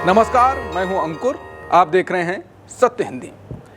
नमस्कार, मैं हूं अंकुर। आप देख रहे हैं सत्य हिंदी।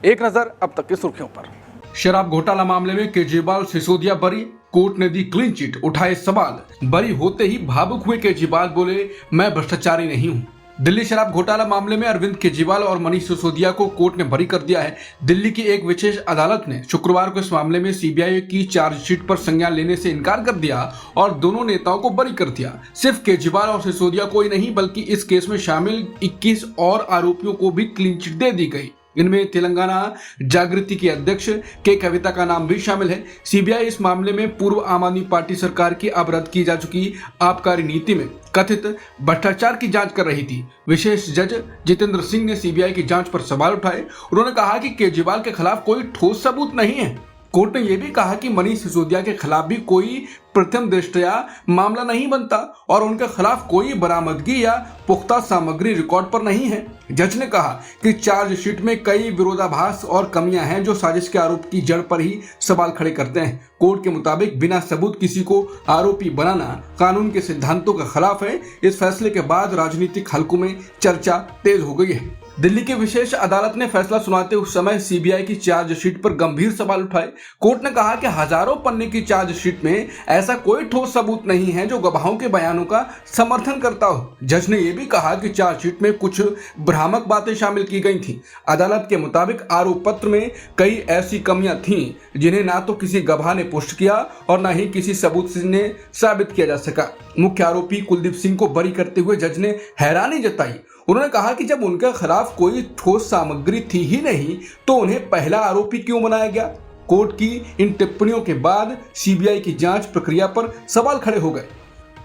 एक नजर अब तक की सुर्खियों पर। शराब घोटाला मामले में केजरीवाल सिसोदिया बरी, कोर्ट ने दी क्लीन चिट, उठाए सवाल। बरी होते ही भावुक हुए केजरीवाल बोले, मैं भ्रष्टाचारी नहीं हूं। दिल्ली शराब घोटाला मामले में अरविंद केजरीवाल और मनीष सिसोदिया को कोर्ट ने बरी कर दिया है। दिल्ली की एक विशेष अदालत ने शुक्रवार को इस मामले में सीबीआई की चार्जशीट पर संज्ञान लेने से इनकार कर दिया और दोनों नेताओं को बरी कर दिया। सिर्फ केजरीवाल और सिसोदिया को ही नहीं, बल्कि इस केस में शामिल 21 और आरोपियों को भी क्लीन चिट दे दी गई। इनमें तेलंगाना जागृति की अध्यक्ष के कविता का नाम भी शामिल है। सीबीआई इस मामले में पूर्व आम आदमी पार्टी सरकार की अब रद्द की जा चुकी आबकारी नीति में कथित भ्रष्टाचार की जांच कर रही थी। विशेष जज जितेंद्र सिंह ने सीबीआई की जांच पर सवाल उठाए। उन्होंने कहा कि केजरीवाल के खिलाफ कोई ठोस सबूत नहीं है। कोर्ट ने यह भी कहा कि मनीष सिसोदिया के खिलाफ भी कोई प्रथम दृष्टया मामला नहीं बनता और उनके खिलाफ कोई बरामदगी या पुख्ता सामग्री रिकॉर्ड पर नहीं है। जज ने कहा कि चार्जशीट में कई विरोधाभास और कमियां हैं जो साजिश के आरोप की जड़ पर ही सवाल खड़े करते हैं। कोर्ट के मुताबिक बिना सबूत किसी को आरोपी बनाना कानून के सिद्धांतों के खिलाफ है। इस फैसले के बाद राजनीतिक हलकों में चर्चा तेज हो गई है। दिल्ली की विशेष अदालत ने फैसला सुनाते उस समय सीबीआई की चार्जशीट पर गंभीर सवाल उठाए। कोर्ट ने कहा कि हजारों पन्ने की चार्जशीट में ऐसा कोई ठोस सबूत नहीं है जो गवाहों के बयानों का समर्थन करता हो। जज ने यह भी कहा कि चार्जशीट में कुछ भ्रामक बातें शामिल की गई थीं। अदालत के मुताबिक आरोप पत्र में कई ऐसी कमियां थीं जिन्हें ना तो किसी गवाह ने पुष्ट किया और न ही किसी सबूत ने साबित किया जा सका। मुख्य आरोपी कुलदीप सिंह को बरी करते हुए जज ने हैरानी जताई। उन्होंने कहा कि जब उनके खिलाफ कोई ठोस सामग्री थी ही नहीं तो उन्हें पहला आरोपी क्यों बनाया गया। कोर्ट की इन टिप्पणियों के बाद सीबीआई की जांच प्रक्रिया पर सवाल खड़े हो गए।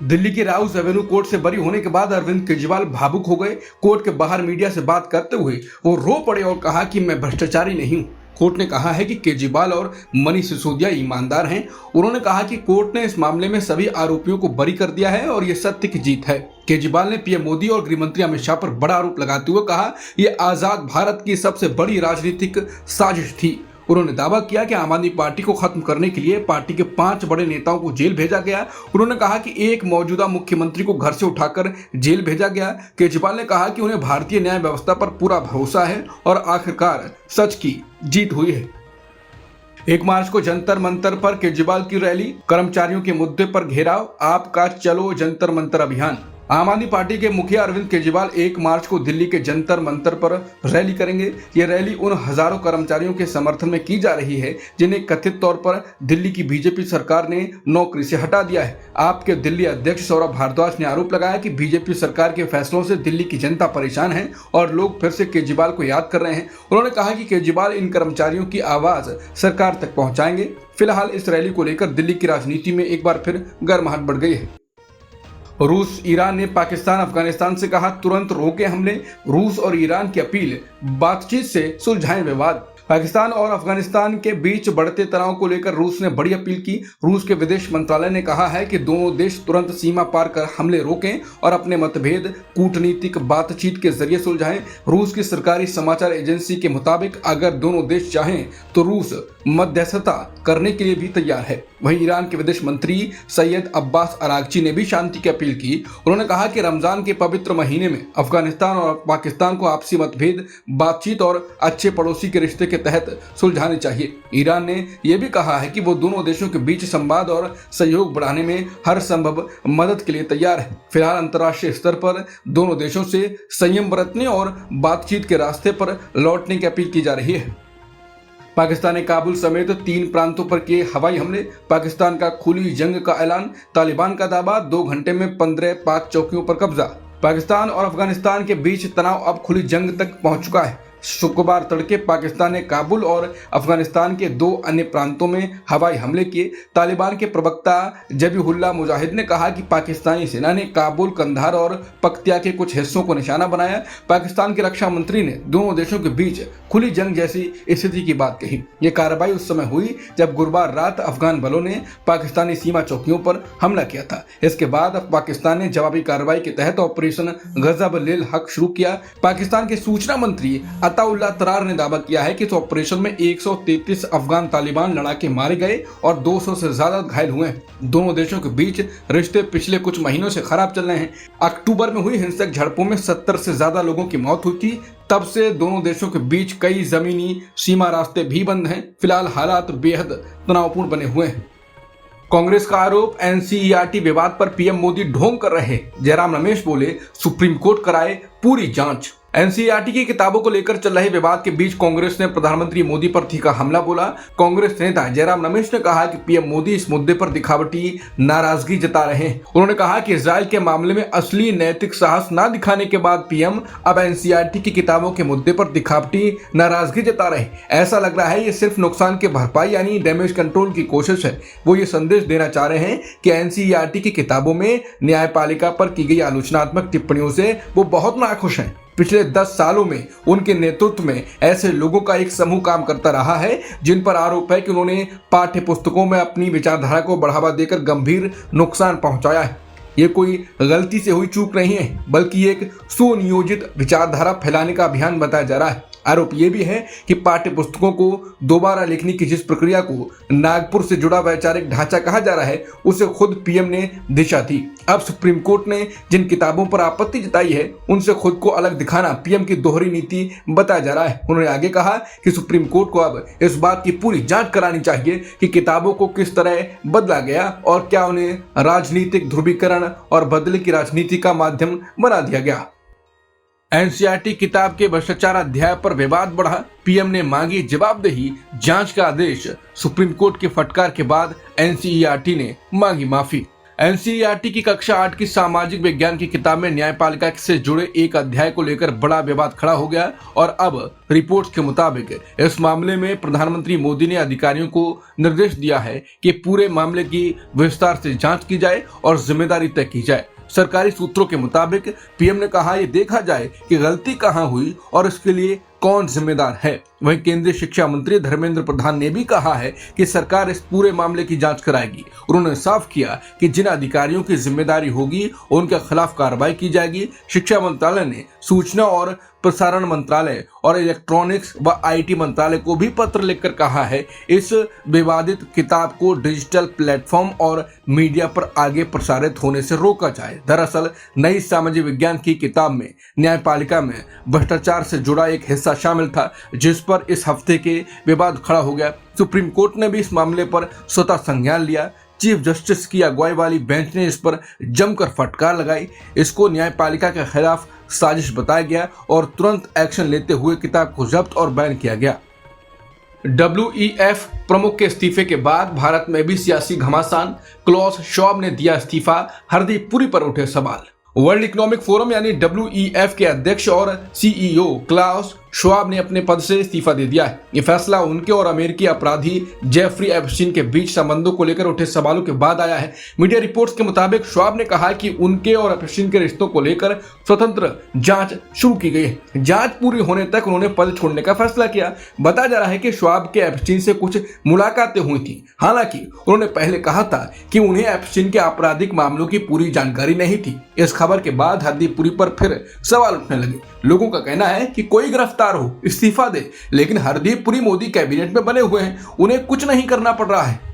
दिल्ली की राउस एवेन्यू कोर्ट से बरी होने के बाद अरविंद केजरीवाल भावुक हो गए। कोर्ट के बाहर मीडिया से बात करते हुए वो रो पड़े और कहा कि मैं भ्रष्टाचारी नहीं हूं। कोर्ट ने कहा है कि केजरीवाल और मनीष सिसोदिया ईमानदार हैं। उन्होंने कहा कि कोर्ट ने इस मामले में सभी आरोपियों को बरी कर दिया है और ये सत्य की जीत है। केजरीवाल ने पीएम मोदी और गृह मंत्री अमित शाह पर बड़ा आरोप लगाते हुए कहा, ये आजाद भारत की सबसे बड़ी राजनीतिक साजिश थी। उन्होंने दावा किया कि आम आदमी पार्टी को खत्म करने के लिए पार्टी के 5 बड़े नेताओं को जेल भेजा गया। उन्होंने कहा कि एक मौजूदा मुख्यमंत्री को घर से उठाकर जेल भेजा गया। केजरीवाल ने कहा कि उन्हें भारतीय न्याय व्यवस्था पर पूरा भरोसा है और आखिरकार सच की जीत हुई है। 1 मार्च को जंतर मंतर पर केजरीवाल की रैली, कर्मचारियों के मुद्दे पर घेराव, आपका चलो जंतर मंतर अभियान। आम आदमी पार्टी के मुखिया अरविंद केजरीवाल 1 मार्च को दिल्ली के जंतर मंतर पर रैली करेंगे। ये रैली उन हजारों कर्मचारियों के समर्थन में की जा रही है जिन्हें कथित तौर पर दिल्ली की बीजेपी सरकार ने नौकरी से हटा दिया है। आपके दिल्ली अध्यक्ष सौरभ भारद्वाज ने आरोप लगाया कि बीजेपी सरकार के फैसलों से दिल्ली की जनता परेशान है और लोग फिर से केजरीवाल को याद कर रहे हैं। उन्होंने कहा कि केजरीवाल इन कर्मचारियों की आवाज सरकार तक पहुंचाएंगे। फिलहाल इस रैली को लेकर दिल्ली की राजनीति में एक बार फिर गर्माहट बढ़ गई है। रूस ईरान ने पाकिस्तान अफगानिस्तान से कहा, तुरंत रोके हमले। रूस और ईरान की अपील, बातचीत से सुलझाएं विवाद। पाकिस्तान और अफगानिस्तान के बीच बढ़ते तनाव को लेकर रूस ने बड़ी अपील की। रूस के विदेश मंत्रालय ने कहा है कि दोनों देश तुरंत सीमा पार कर हमले रोकें और अपने मतभेद कूटनीतिक बातचीत के जरिए सुलझाएं। रूस की सरकारी समाचार एजेंसी के मुताबिक अगर दोनों देश चाहें तो रूस मध्यस्थता करने के लिए भी तैयार है। वहीं ईरान के विदेश मंत्री सैयद अब्बास अरागची ने भी शांति की अपील की। उन्होंने कहा कि रमजान के पवित्र महीने में अफगानिस्तान और पाकिस्तान को आपसी मतभेद बातचीत और अच्छे पड़ोसी के रिश्ते के तहत सुलझाने चाहिए। ईरान ने यह भी कहा है कि वो दोनों देशों के बीच संवाद और सहयोग बढ़ाने में हर संभव मदद के लिए तैयार है। फिलहाल अंतर्राष्ट्रीय स्तर पर दोनों देशों से संयम बरतने और बातचीत के रास्ते पर लौटने की अपील की जा रही है। पाकिस्तान ने काबुल समेत 3 प्रांतों पर किए हवाई हमले। पाकिस्तान का खुली जंग का ऐलान, तालिबान का दावा, 2 घंटे में 15 पाक चौकियों पर कब्जा। पाकिस्तान और अफगानिस्तान के बीच तनाव अब खुली जंग तक पहुंच चुका है। शुक्रवार तड़के पाकिस्तान ने काबुल और अफगानिस्तान के 2 अन्य प्रांतों में हवाई हमले किए। तालिबान के प्रवक्ता जबीहुल्लाह मुजाहिद ने कहा कि पाकिस्तानी सेना ने काबुल, कंधार और पख्तिया के कुछ हिस्सों को निशाना बनाया। पाकिस्तान के रक्षा मंत्री ने दोनों देशों के बीच खुली जंग जैसी स्थिति की बात कही। ये कार्रवाई उस समय हुई जब गुरुवार रात अफगान बलों ने पाकिस्तानी सीमा चौकियों पर हमला किया था। इसके बाद पाकिस्तान ने जवाबी कार्रवाई के तहत ऑपरेशन गजब-ए-लेल हक शुरू किया। पाकिस्तान के सूचना मंत्री अताउल्लाह तरार ने दावा किया है कि इस ऑपरेशन में 133 अफगान तालिबान लड़ाके मारे गए और 200 से ज्यादा घायल हुए हैं। दोनों देशों के बीच रिश्ते पिछले कुछ महीनों से खराब चल रहे हैं। अक्टूबर में हुई हिंसक झड़पों में 70 से ज्यादा लोगों की मौत हुई थी। तब से दोनों देशों के बीच कई जमीनी सीमा रास्ते भी बंद हैं। फिलहाल हालात बेहद तनावपूर्ण बने हुए हैं। कांग्रेस का आरोप, एनसीईआरटी विवाद पर पीएम मोदी ढोंग कर रहे। जयराम रमेश बोले, सुप्रीम कोर्ट कराए पूरी जांच। एनसीईआरटी की किताबों को लेकर चल रहे विवाद के बीच कांग्रेस ने प्रधानमंत्री मोदी पर तीखा हमला बोला। कांग्रेस नेता जयराम रमेश ने कहा कि पीएम मोदी इस मुद्दे पर दिखावटी नाराजगी जता रहे हैं। उन्होंने कहा कि इजराइल के मामले में असली नैतिक साहस न दिखाने के बाद पीएम अब एनसीईआरटी की किताबों के मुद्दे पर दिखावटी नाराजगी जता रहे। ऐसा लग रहा है ये सिर्फ नुकसान के भरपाई यानी डैमेज कंट्रोल की कोशिश है। वो ये संदेश देना चाह रहे हैं कि एनसीईआरटी की किताबों में न्यायपालिका पर की गई आलोचनात्मक टिप्पणियों से वो बहुत नाखुश हैं। पिछले 10 सालों में उनके नेतृत्व में ऐसे लोगों का एक समूह काम करता रहा है जिन पर आरोप है कि उन्होंने पाठ्य पुस्तकों में अपनी विचारधारा को बढ़ावा देकर गंभीर नुकसान पहुंचाया है। ये कोई गलती से हुई चूक नहीं है, बल्कि एक सुनियोजित विचारधारा फैलाने का अभियान बताया जा रहा है। आरोप ये भी है कि पाठ्य पुस्तकों को दोबारा लिखने की जिस प्रक्रिया को नागपुर से जुड़ा वैचारिक ढांचा कहा जा रहा है, उसे खुद पीएम ने दिशा दी। अब सुप्रीम कोर्ट ने जिन किताबों पर आपत्ति जताई है, उनसे खुद को अलग दिखाना पीएम की दोहरी नीति बताया जा रहा है। उन्होंने आगे कहा कि सुप्रीम कोर्ट को अब इस बात की पूरी जांच करानी चाहिए कि किताबों को किस तरह बदला गया और क्या उन्हें राजनीतिक ध्रुवीकरण और बदले की राजनीति का माध्यम बना दिया गया। एनसीईआरटी किताब के भ्रष्टाचार अध्याय पर विवाद बढ़ा। पीएम ने मांगी जवाबदेही, जांच का आदेश। सुप्रीम कोर्ट के फटकार के बाद एनसीईआरटी ने मांगी माफी। एनसीईआरटी की कक्षा 8 की सामाजिक विज्ञान की किताब में न्यायपालिका से जुड़े एक अध्याय को लेकर बड़ा विवाद खड़ा हो गया और अब रिपोर्ट्स के मुताबिक इस मामले में प्रधानमंत्री मोदी ने अधिकारियों को निर्देश दिया है कि पूरे मामले की विस्तार से जांच की जाए और जिम्मेदारी तय की जाए। सरकारी सूत्रों के मुताबिक पीएम ने कहा ये देखा जाए कि गलती कहां हुई और इसके लिए कौन जिम्मेदार है। वहीं केंद्रीय शिक्षा मंत्री धर्मेंद्र प्रधान ने भी कहा है कि सरकार इस पूरे मामले की जांच कराएगी। उन्होंने साफ किया कि जिन अधिकारियों की जिम्मेदारी होगी उनके खिलाफ कार्रवाई की जाएगी। शिक्षा मंत्रालय ने सूचना और प्रसारण मंत्रालय और इलेक्ट्रॉनिक्स व आईटी मंत्रालय को भी पत्र लिखकर कहा है इस विवादित किताब को डिजिटल प्लेटफॉर्म और मीडिया पर आगे प्रसारित होने से रोका जाए। दरअसल नई सामाजिक विज्ञान की किताब में न्यायपालिका में भ्रष्टाचार से जुड़ा एक हिस्सा शामिल था, जिस पर इस हफ्ते के विवाद खड़ा हो गया। सुप्रीम कोर्ट ने भी इस मामले पर स्वतः संज्ञान लिया। चीफ जस्टिस की अगुवाई वाली बेंच ने इस पर जमकर फटकार लगाई। इसको न्यायपालिका के खिलाफ साजिश बताया गया और तुरंत एक्शन लेते हुए किताब को जब्त और बैन किया गया। WEF प्रमुख के इस्तीफे के बाद भारत में भी सियासी घमासान। क्लॉस श्वाब ने दिया इस्तीफा। हरदीप पुरी पर उठे सवाल। वर्ल्ड इकोनॉमिक फोरम यानी WEF के अध्यक्ष और CEO क्लॉस श्वाब ने अपने पद से इस्तीफा दे दिया है। ये फैसला उनके और अमेरिकी अपराधी जेफरी एप्स्टीन के बीच संबंधों को लेकर उठे सवालों के बाद आया है। मीडिया रिपोर्ट्स के मुताबिक श्वाब ने कहा कि उनके और एप्स्टीन के रिश्तों को लेकर स्वतंत्र जांच शुरू की गई है। जांच पूरी होने तक उन्होंने पद छोड़ने का फैसला किया। बताया जा रहा है कि श्वाब के एप्स्टीन से कुछ मुलाकातें हुई थी। हालांकि उन्होंने पहले कहा था कि उन्हें एप्स्टीन के आपराधिक मामलों की पूरी जानकारी नहीं थी। इस खबर के बाद हरदीप पुरी पर फिर सवाल उठने लगे। लोगों का कहना है कि कोई गिरफ्तार हो इस्तीफा दे, लेकिन हरदीप पुरी मोदी कैबिनेट में बने हुए हैं, उन्हें कुछ नहीं करना पड़ रहा है।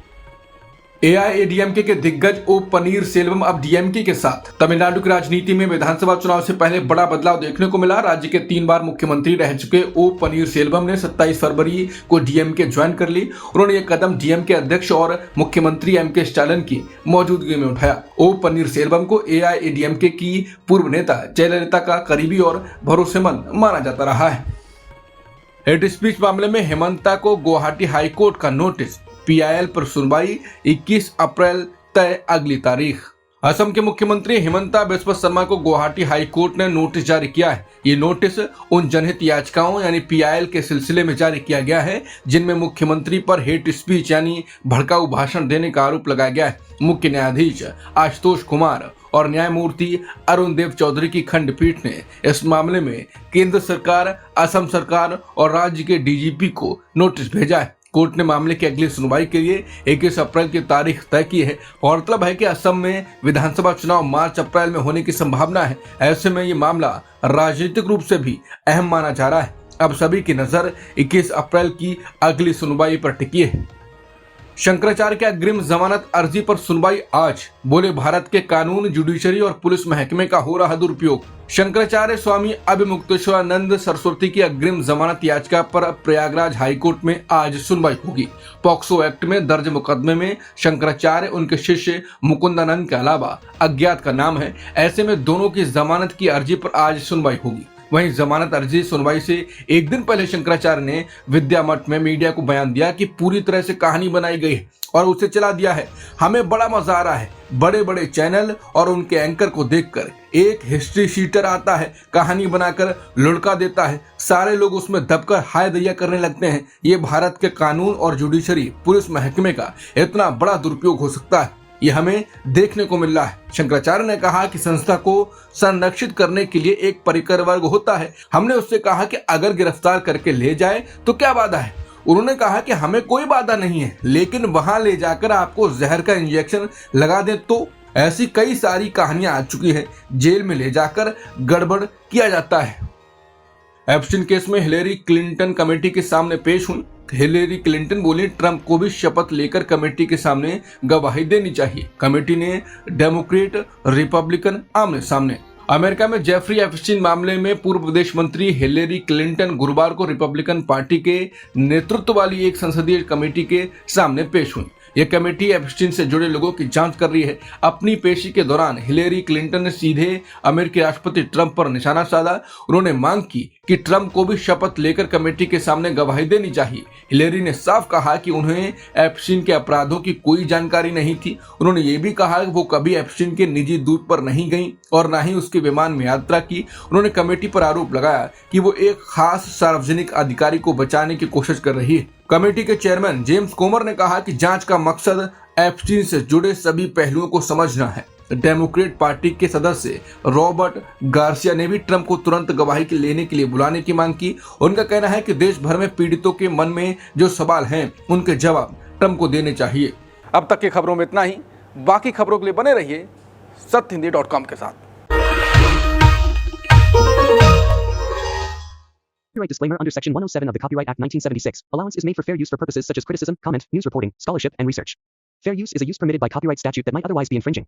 AIADMK के दिग्गज ओ पनीरसेल्वम अब DMK के साथ। तमिलनाडु की राजनीति में विधानसभा चुनाव से पहले बड़ा बदलाव देखने को मिला। राज्य के 3 बार मुख्यमंत्री रह चुके ओ पनीरसेल्वम ने 27 फरवरी को DMK ज्वाइन कर ली। उन्होंने ये कदम DMK अध्यक्ष और मुख्यमंत्री MK स्टालिन की मौजूदगी में उठाया। ओ पनीरसेल्वम को AIADMK की पूर्व नेता जयललिता का करीबी और भरोसेमंद माना जाता रहा है। हेट स्पीच मामले में हेमंता को गुवाहाटी हाईकोर्ट का नोटिस। PIL पर सुनवाई 21 अप्रैल तय अगली तारीख। असम के मुख्यमंत्री हेमंता बिस्वा शर्मा को गुवाहाटी हाई कोर्ट ने नोटिस जारी किया है। ये नोटिस उन जनहित याचिकाओं यानी PIL के सिलसिले में जारी किया गया है जिनमें मुख्यमंत्री पर हेट स्पीच यानी भड़काऊ भाषण देने का आरोप लगाया गया है। मुख्य न्यायाधीश आशुतोष कुमार और न्यायमूर्ति अरुण देव चौधरी की खंडपीठ ने इस मामले में केंद्र सरकार, असम सरकार और राज्य के DGP को नोटिस भेजा है। कोर्ट ने मामले की अगली सुनवाई के लिए 21 अप्रैल की तारीख तय की है। गौरतलब है कि असम में विधानसभा चुनाव मार्च-अप्रैल में होने की संभावना है। ऐसे में ये मामला राजनीतिक रूप से भी अहम माना जा रहा है। अब सभी की नजर 21 अप्रैल की अगली सुनवाई पर टिकी है। शंकराचार्य के अग्रिम जमानत अर्जी पर सुनवाई आज। बोले भारत के कानून, जुडिशरी और पुलिस महकमे का हो रहा दुरुपयोग। शंकराचार्य स्वामी अभिमुक्तेश्वरानंद सरस्वती की अग्रिम जमानत याचिका पर प्रयागराज हाईकोर्ट में आज सुनवाई होगी। पॉक्सो एक्ट में दर्ज मुकदमे में शंकराचार्य, उनके शिष्य मुकुंदानंद के अलावा अज्ञात का नाम है। ऐसे में दोनों की जमानत की अर्जी पर आज सुनवाई होगी। वहीं जमानत अर्जी सुनवाई से एक दिन पहले शंकराचार्य ने विद्या मठ में मीडिया को बयान दिया कि पूरी तरह से कहानी बनाई गई है और उसे चला दिया है। हमें बड़ा मजा आ रहा है। बड़े बड़े चैनल और उनके एंकर को देखकर एक हिस्ट्री शीटर आता है, कहानी बनाकर लुढ़का देता है, सारे लोग उसमें दबकर हाय दैया करने लगते हैं। ये भारत के कानून और जुडिशरी पुलिस महकमे का इतना बड़ा दुरुपयोग हो सकता है, ये हमें देखने को मिल रहा है। शंकराचार्य ने कहा कि संस्था को संरक्षित करने के लिए एक परिकर वर्ग होता है। हमने उससे कहा कि अगर गिरफ्तार करके ले जाए तो क्या बाधा है। उन्होंने कहा कि हमें कोई बाधा नहीं है, लेकिन वहां ले जाकर आपको जहर का इंजेक्शन लगा दे तो। ऐसी कई सारी कहानियां आ चुकी है। जेल में ले जाकर गड़बड़ किया जाता है। एप्स्टीन केस में हिलेरी क्लिंटन कमेटी के सामने पेश हुई। हिलेरी क्लिंटन बोली, ट्रंप को भी शपथ लेकर कमेटी के सामने गवाही देनी चाहिए। कमेटी ने डेमोक्रेट रिपब्लिकन आमने सामने। अमेरिका में जेफरी एप्स्टीन मामले में पूर्व विदेश मंत्री हिलेरी क्लिंटन गुरुवार को रिपब्लिकन पार्टी के नेतृत्व वाली एक संसदीय कमेटी के सामने पेश हुई। यह कमेटी एप्स्टीन से जुड़े लोगों की जांच कर रही है। अपनी पेशी के दौरान हिलेरी क्लिंटन ने सीधे अमेरिकी राष्ट्रपति ट्रंप पर निशाना साधा। उन्होंने मांग की कि ट्रंप को भी शपथ लेकर कमेटी के सामने गवाही देनी चाहिए। हिलेरी ने साफ कहा कि उन्हें एप्स्टीन के अपराधों की कोई जानकारी नहीं थी। उन्होंने ये भी कहा कि वो कभी एप्स्टीन के निजी दूत पर नहीं गई और न ही उसके विमान में यात्रा की। उन्होंने कमेटी पर आरोप लगाया कि वो एक खास सार्वजनिक अधिकारी को बचाने की कोशिश कर रही है। कमेटी के चेयरमैन जेम्स कोमर ने कहा कि जांच का मकसद एप्स्टीन से जुड़े सभी पहलुओं को समझना है। डेमोक्रेट पार्टी के सदस्य रॉबर्ट गार्सिया ने भी ट्रंप को तुरंत गवाही लेने के लिए बुलाने की मांग की। उनका कहना है कि देश भर में पीड़ितों के मन में जो सवाल हैं, उनके जवाब ट्रंप को देने चाहिए। अब तक की खबरों में इतना ही। बाकी खबरों के लिए बने रहिए सत्यहिंदी.com के साथ। Copyright disclaimer under Section 107 of the Copyright Act 1976. Allowance is made for fair use for purposes such as criticism, comment, news reporting, scholarship, and research. Fair use is a use permitted by copyright statute that might otherwise be infringing.